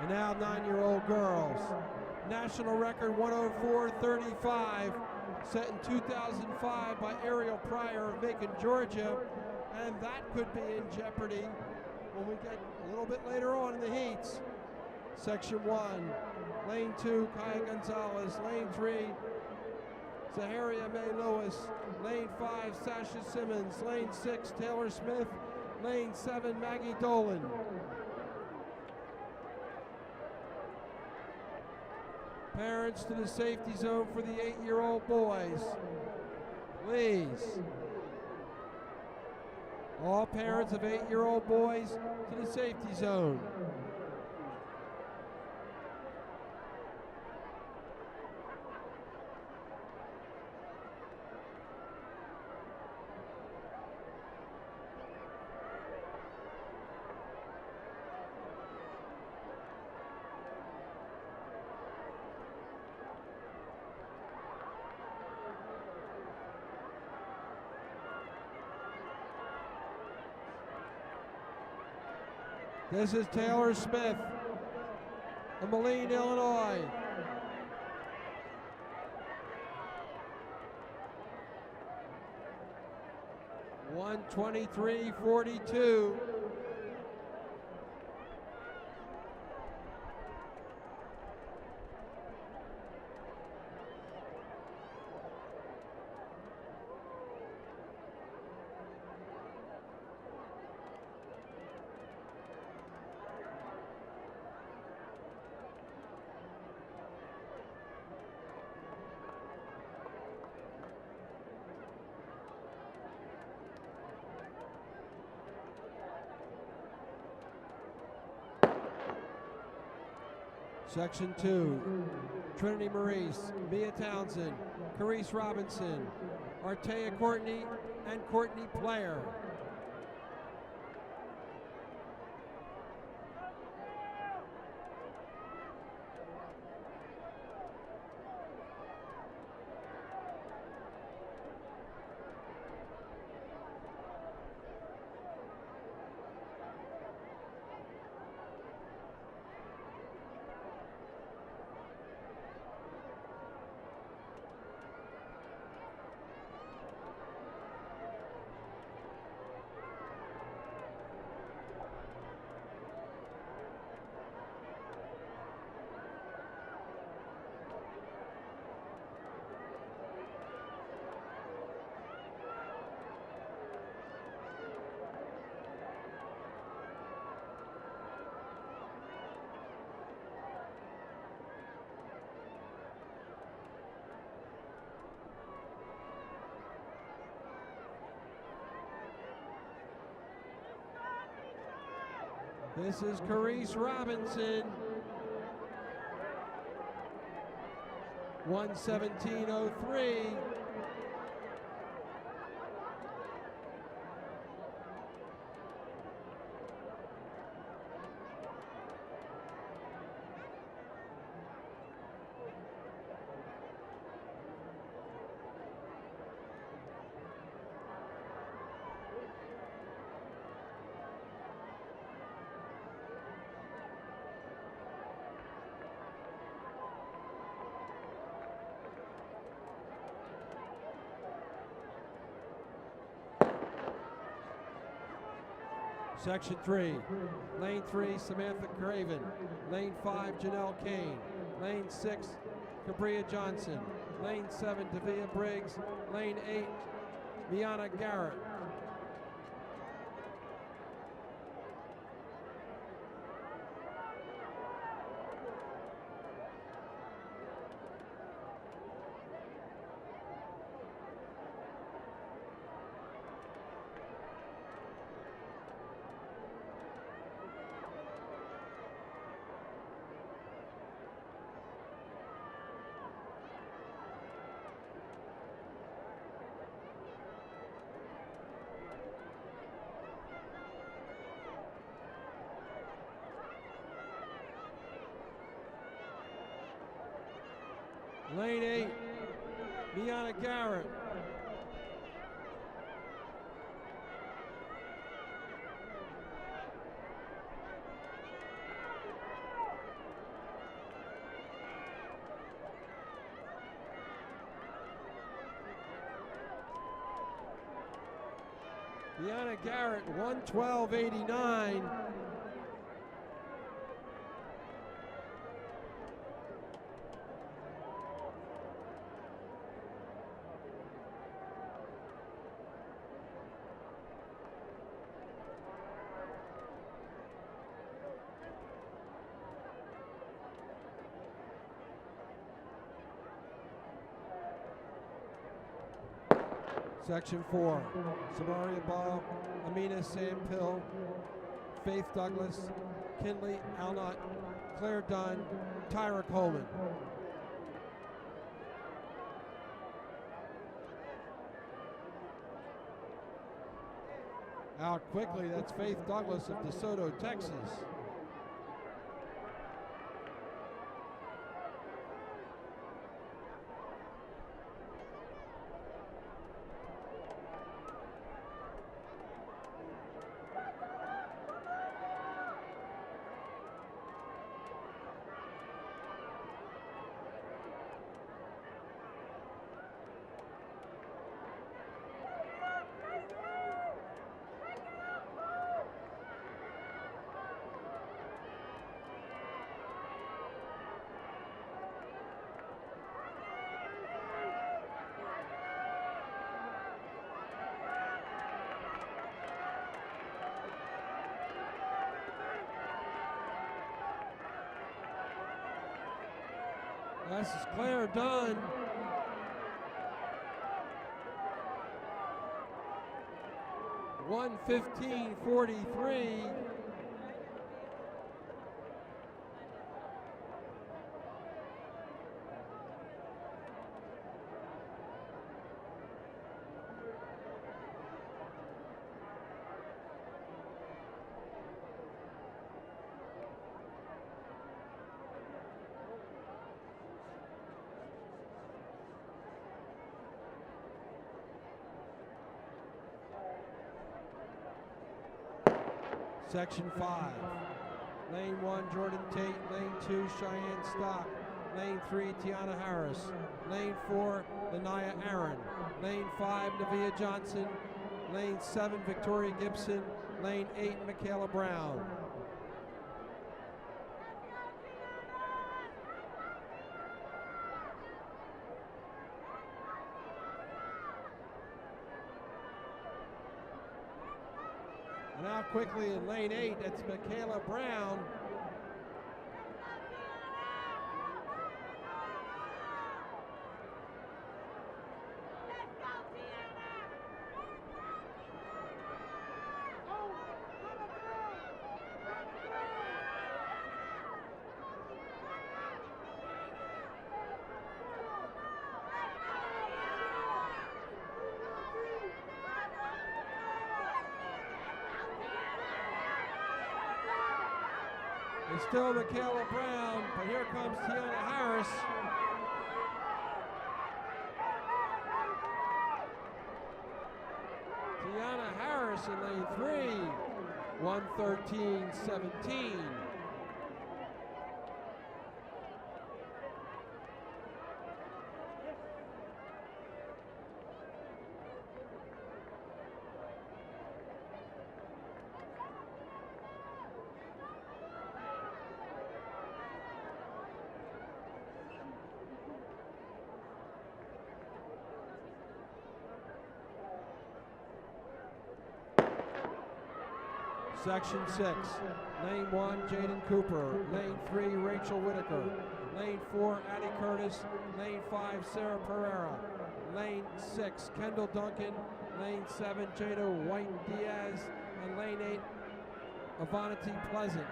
And now 9-year-old girls. National record 104.35, set in 2005 by Ariel Pryor of Macon, Georgia. And that could be in jeopardy when we get a little bit later on in the heats. Section 1, Lane 2, Kaya Gonzalez. Lane 3, Zaharia May Lewis. Lane 5, Sasha Simmons. Lane 6, Taylor Smith. Lane 7, Maggie Dolan. Parents to the safety zone for the 8-year-old boys. Please. All parents of 8-year-old boys to the safety zone. This is Taylor Smith of Moline, Illinois. (1:23.42). Section 2, Trinity Maurice, Mia Townsend, Carice Robinson, Artea Courtney, and Courtney Player. This is Carice Robinson. 1:17.03. Section 3, Lane 3, Samantha Craven. Lane 5, Janelle Kane. Lane 6, Cabria Johnson. Lane 7, Davia Briggs. Lane 8, Miana Garrett. Lane 8, Miana Garrett. Deanna Garrett, 112.89. Section 4, Samaria Ball, Amina Sampil, Faith Douglas, Kinley Alnott, Claire Dunn, Tyra Coleman. Out quickly, that's Faith Douglas of DeSoto, Texas. This is Claire Dunn. $1:15.43. Section 5, Lane 1, Jordan Tate, Lane 2, Cheyenne Stock, Lane 3, Tiana Harris, Lane 4, Lanaya Aaron, Lane 5, Nevaeh Johnson, Lane 7, Victoria Gibson, Lane 8, Michaela Brown. Now quickly in lane 8, it's Michaela Brown. It's still Michaela Brown, but here comes Tiana Harris. Tiana Harris in lane 3, 1:13.17. Section 6, lane 1, Jaden Cooper, lane 3, Rachel Whitaker, lane 4, Addie Curtis, lane 5, Sarah Pereira, lane 6, Kendall Duncan, lane 7, Jada White Diaz, and lane 8, Avanti Pleasant.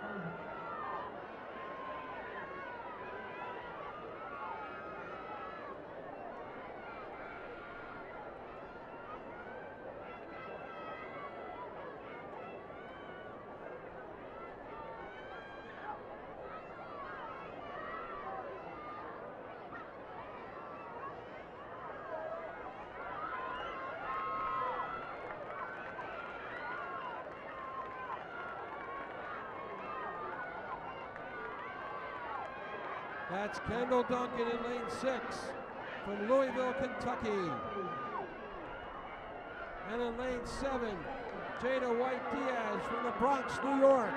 That's Kendall Duncan in lane 6 from Louisville, Kentucky. And in lane 7, Jada White Diaz from the Bronx, New York.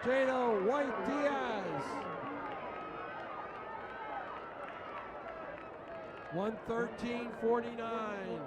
Jada White Diaz. 113.49.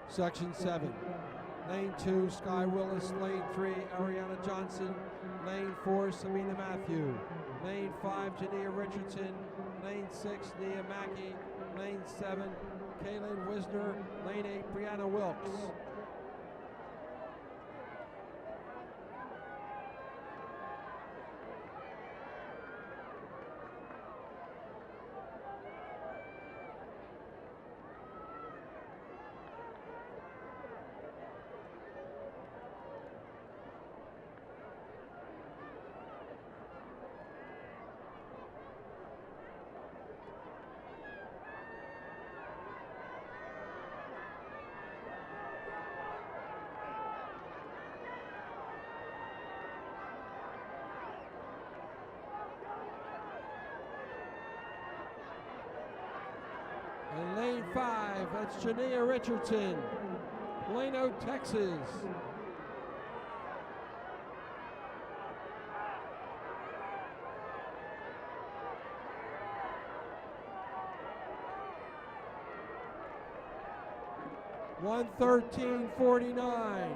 Section 7. Lane 2, Sky Willis. Lane 3, Ariana Johnson. Lane 4, Samina Matthew. Lane 5, Jania Richardson. Lane 6, Nia Mackey. Lane 7, Kaylin Wisner. Lane 8, Brianna Wilkes. In lane 5, that's Jania Richardson, Plano, Texas. $113.49.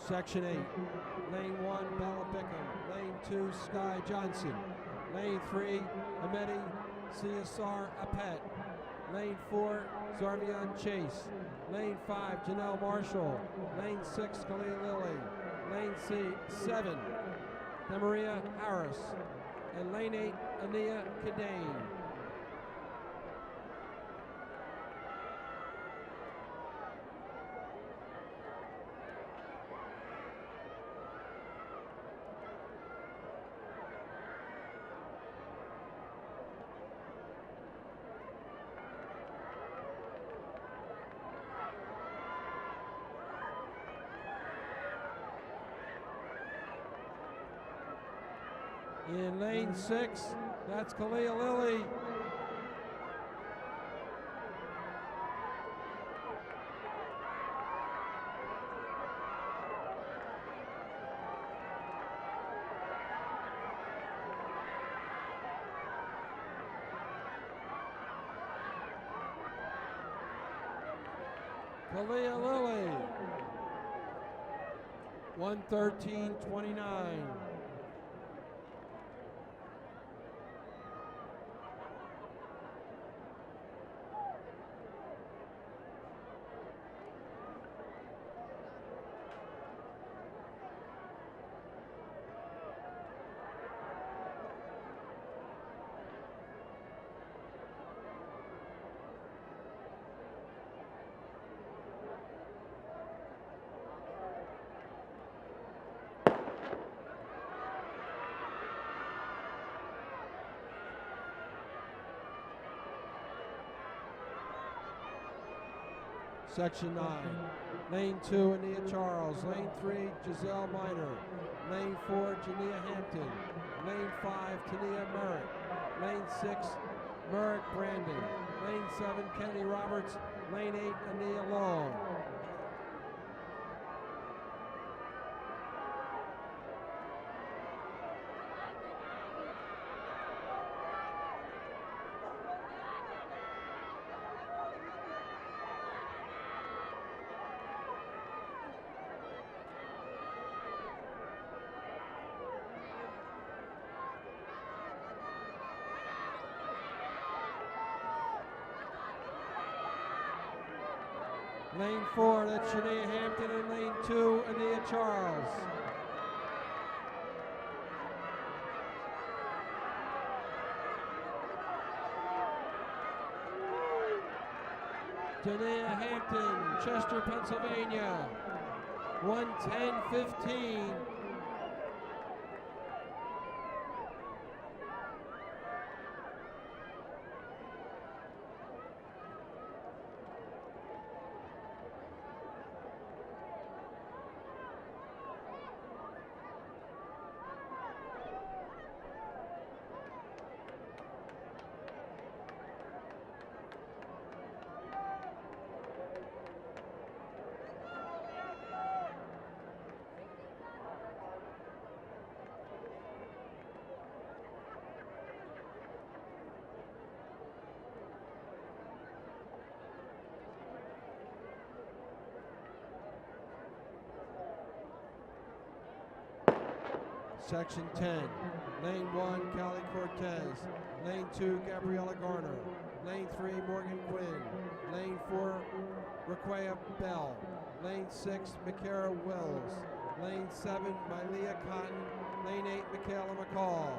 Section 8, Lane 1, Bella Bickham. Lane 2, Sky Johnson. Lane 3, Amedi Ciasar Apet. Lane 4, Zarvion Chase. Lane 5, Janelle Marshall. Lane 6, Khalil Lilly. Lane 7, Demaria Harris. And lane 8, Ania Kadane. In lane 6, that's Khalil Lilly. Khalil Lilly. 113.29. Section 9, Lane 2, Ania Charles. Lane 3, Giselle Miner. Lane 4, Jania Hampton. Lane 5, Tania Merritt. Lane 6, Merritt Brandon. Lane 7, Kennedy Roberts. Lane 8, Ania Long. Lane 4, that's Shania Hampton, and lane 2, Ania Charles. Shania Hampton, Chester, Pennsylvania, 1:10:15. Section 10, lane 1, Callie Cortez, lane 2, Gabriella Garner, lane 3, Morgan Quinn, lane 4, Raquea Bell, lane 6, Michaela Wills, lane 7, Mylea Cotton, lane 8, Michaela McCall.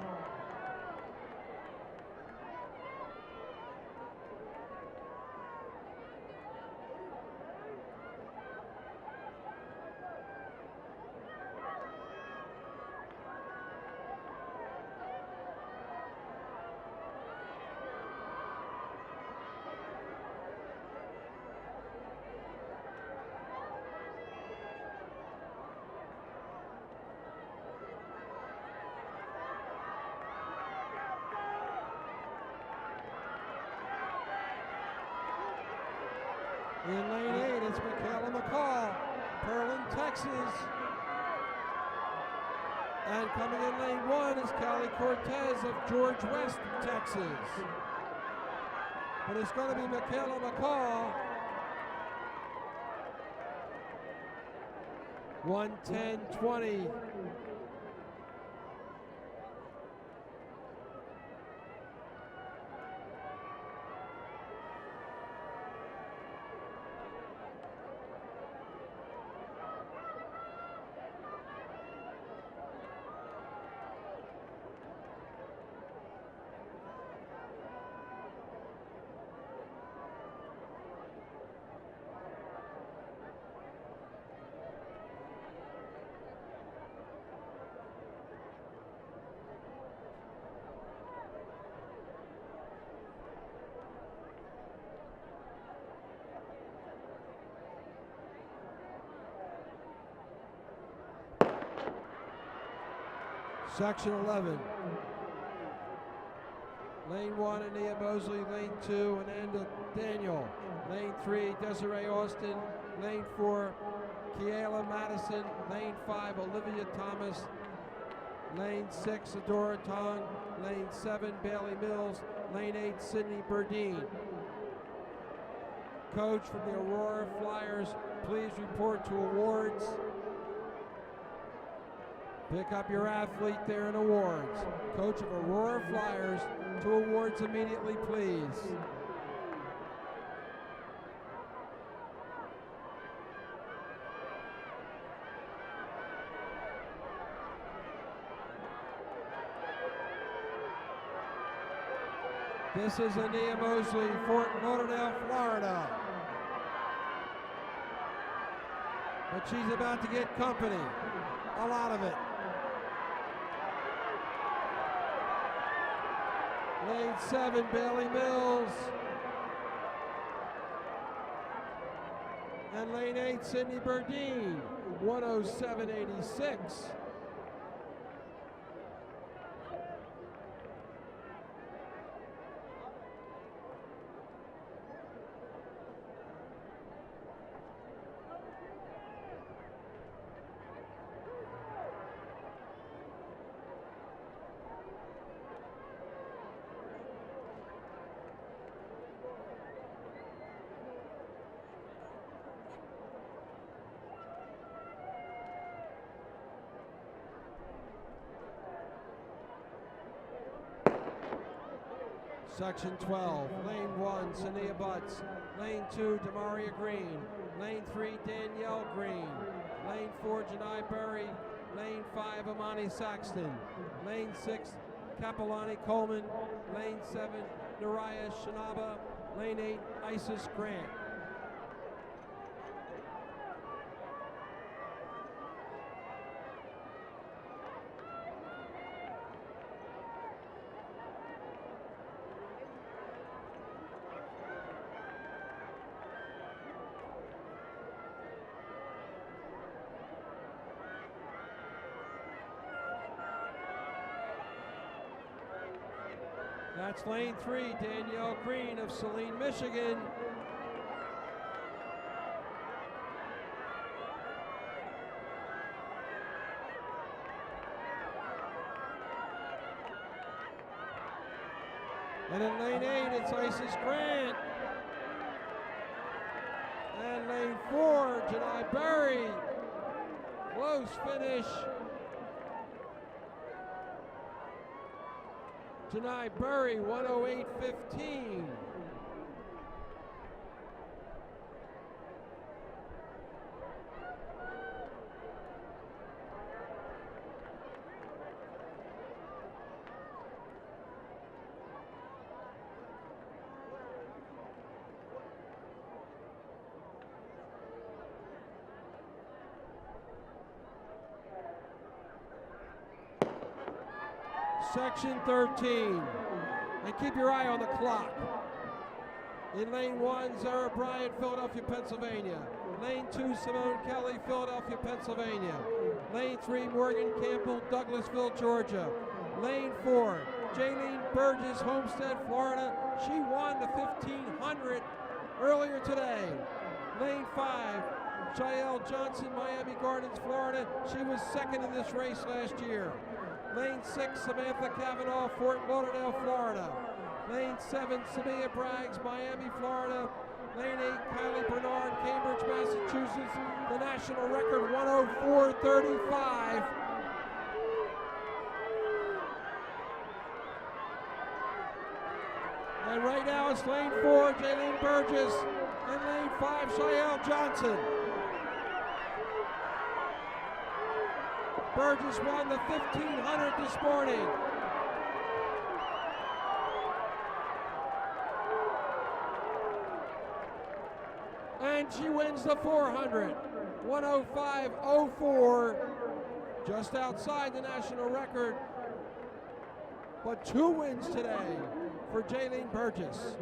In lane 8, it's Michaela McCall, Pearland, Texas. And coming in lane 1 is Callie Cortez of George West, Texas. But it's going to be Michaela McCall. 1:10:20. Section 11. Lane 1, Ania Mosley. Lane 2, Ananda Daniel. Lane 3, Desiree Austin. Lane 4, Kiela Madison. Lane 5, Olivia Thomas. Lane 6, Adora Tong. Lane 7, Bailey Mills. Lane 8, Sydney Burdine. Coach from the Aurora Flyers, please report to awards. Pick up your athlete there in awards. Coach of Aurora Flyers to awards immediately, please. This is Ania Mosley, Fort Lauderdale, Florida. But she's about to get company, a lot of it. Lane 7, Bailey Mills. And lane 8, Sydney Burdine, 107.86. Section 12, lane 1, Sania Butts. Lane 2, Demaria Green. Lane 3, Danielle Green. Lane 4, Janai Berry. Lane 5, Amani Saxton. Lane 6, Capilani Coleman. Lane 7, Naraya Shinaba. Lane 8, Isis Grant. That's lane 3, Danielle Green of Saline, Michigan. And in lane 8, it's Isis Grant. And lane 4, Janai Berry. Close finish. Janai Berry, 108.15. Section 13, and keep your eye on the clock. In lane 1, Zara Bryant, Philadelphia, Pennsylvania. Lane 2, Simone Kelly, Philadelphia, Pennsylvania. Lane 3, Morgan Campbell, Douglasville, Georgia. Lane 4, Jaellene Burgess, Homestead, Florida. She won the 1500 earlier today. Lane 5, Jaellene Johnson, Miami Gardens, Florida. She was second in this race last year. Lane 6, Samantha Cavanaugh, Fort Lauderdale, Florida. Lane 7, Samia Braggs, Miami, Florida. Lane 8, Kylie Bernard, Cambridge, Massachusetts. The national record, 104.35. And right now it's lane 4, Jaellene Burgess, and lane 5, Jaellene Johnson. Burgess won the 1500 this morning. And she wins the 400, 105.04, just outside the national record. But 2 wins today for Jaellene Burgess.